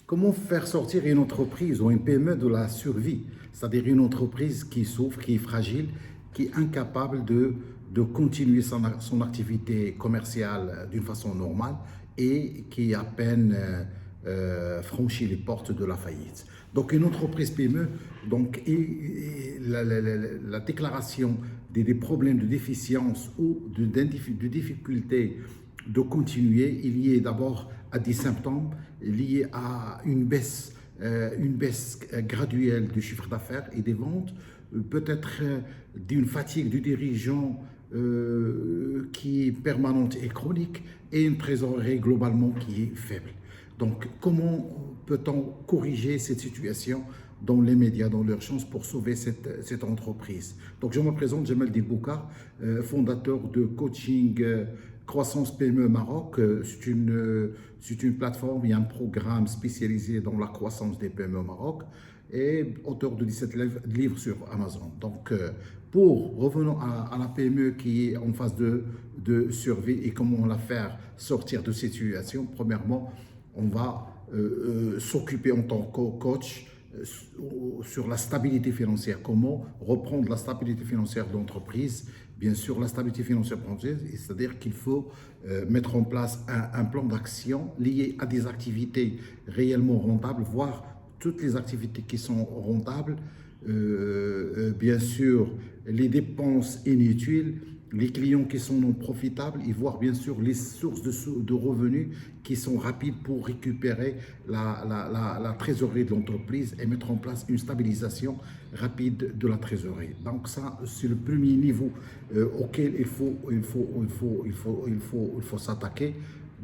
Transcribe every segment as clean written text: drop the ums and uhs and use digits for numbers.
Comment faire sortir une entreprise ou une PME de la survie? C'est-à-dire une entreprise qui souffre, qui est fragile, qui est incapable de continuer son activité commerciale d'une façon normale et qui à peine franchit les portes de la faillite. Donc une entreprise PME, donc, la déclaration des problèmes de déficience ou de difficultés de continuer, il y est d'abord à des symptômes liés à une baisse graduelle du chiffre d'affaires et des ventes, peut-être d'une fatigue du dirigeant qui est permanente et chronique et une trésorerie globalement qui est faible. Donc, comment peut-on corriger cette situation dans les médias, dans l'urgence pour sauver cette entreprise? Donc, je me présente, Jamel Dibouka, fondateur de coaching Croissance PME Maroc. C'est une plateforme et un programme spécialisé dans la croissance des PME au Maroc et auteur de 17 livres sur Amazon. Donc, revenons à la PME qui est en phase de survie et comment la faire sortir de cette situation. Premièrement, on va s'occuper en tant que coach sur la stabilité financière. Comment reprendre la stabilité financière de l'entreprise? Bien sûr, la stabilité financière française, c'est-à-dire qu'il faut mettre en place un plan d'action lié à des activités réellement rentables, voire toutes les activités qui sont rentables, bien sûr, les dépenses inutiles, les clients qui sont non profitables et voir bien sûr les sources de revenus qui sont rapides pour récupérer la trésorerie de l'entreprise et mettre en place une stabilisation rapide de la trésorerie. Donc ça, c'est le premier niveau auquel il faut s'attaquer.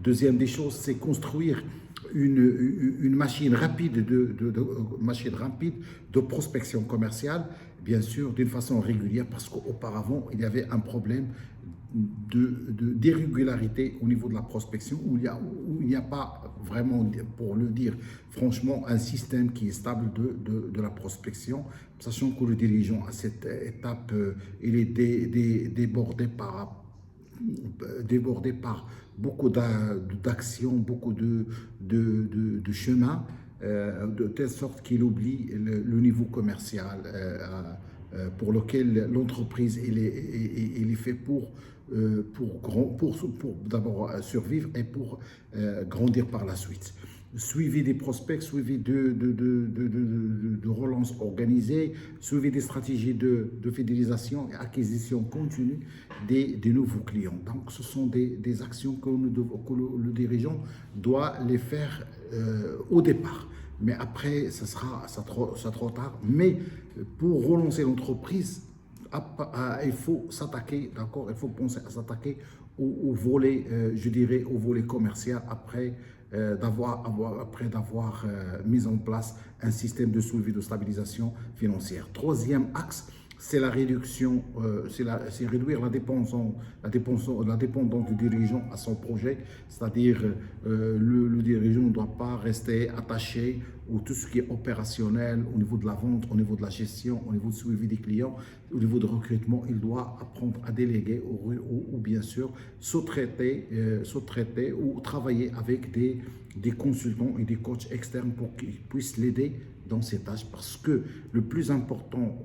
Deuxième des choses, c'est construire une machine rapide machine rapide de prospection commerciale, bien sûr, d'une façon régulière, parce qu'auparavant, il y avait un problème d'irrégularité au niveau de la prospection, où il n'y a pas vraiment, pour le dire franchement, un système qui est stable de la prospection, sachant que le dirigeant à cette étape, il est débordé par beaucoup d'actions, beaucoup de chemins, de telle sorte qu'il oublie le niveau commercial pour lequel l'entreprise il est fait pour d'abord survivre et pour grandir par la suite. Suivi des prospects, suivi de relance organisée, suivi des stratégies de fidélisation et acquisition continue des nouveaux clients. Donc, ce sont des actions que le dirigeant doit les faire au départ. Mais après, ça sera trop tard. Mais pour relancer l'entreprise, il faut s'attaquer, d'accord? Il faut penser à s'attaquer au volet, je dirais, au volet commercial après d'avoir mis en place un système de suivi de stabilisation financière. Troisième axe, c'est la réduction, c'est réduire la dépendance du dirigeant à son projet, c'est-à-dire le dirigeant ne doit pas rester attaché à tout ce qui est opérationnel au niveau de la vente, au niveau de la gestion, au niveau du suivi des clients, au niveau de recrutement. Il doit apprendre à déléguer ou bien sûr sous-traiter ou travailler avec des consultants et des coachs externes pour qu'ils puissent l'aider dans ces tâches, parce que le plus important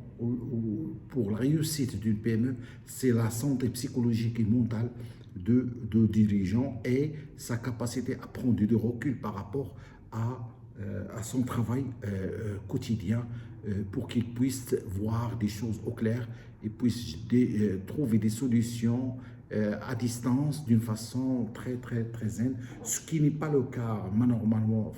pour la réussite d'une PME, c'est la santé psychologique et mentale de dirigeant et sa capacité à prendre du recul par rapport à son travail quotidien pour qu'il puisse voir des choses au clair et puisse trouver des solutions à distance d'une façon très zen, ce qui n'est pas le cas normalement,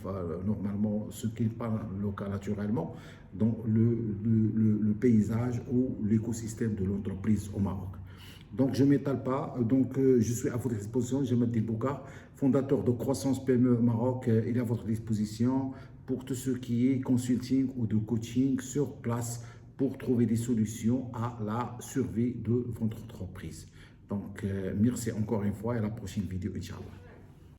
ce qui n'est pas le cas naturellement dans le paysage ou l'écosystème de l'entreprise au Maroc. Donc, je ne m'étale pas. Donc, je suis à votre disposition. Jamel Dibouka, fondateur de Croissance PME Maroc. Il est à votre disposition pour tout ce qui est consulting ou de coaching sur place pour trouver des solutions à la survie de votre entreprise. Donc, merci encore une fois et à la prochaine vidéo, Inch'Allah.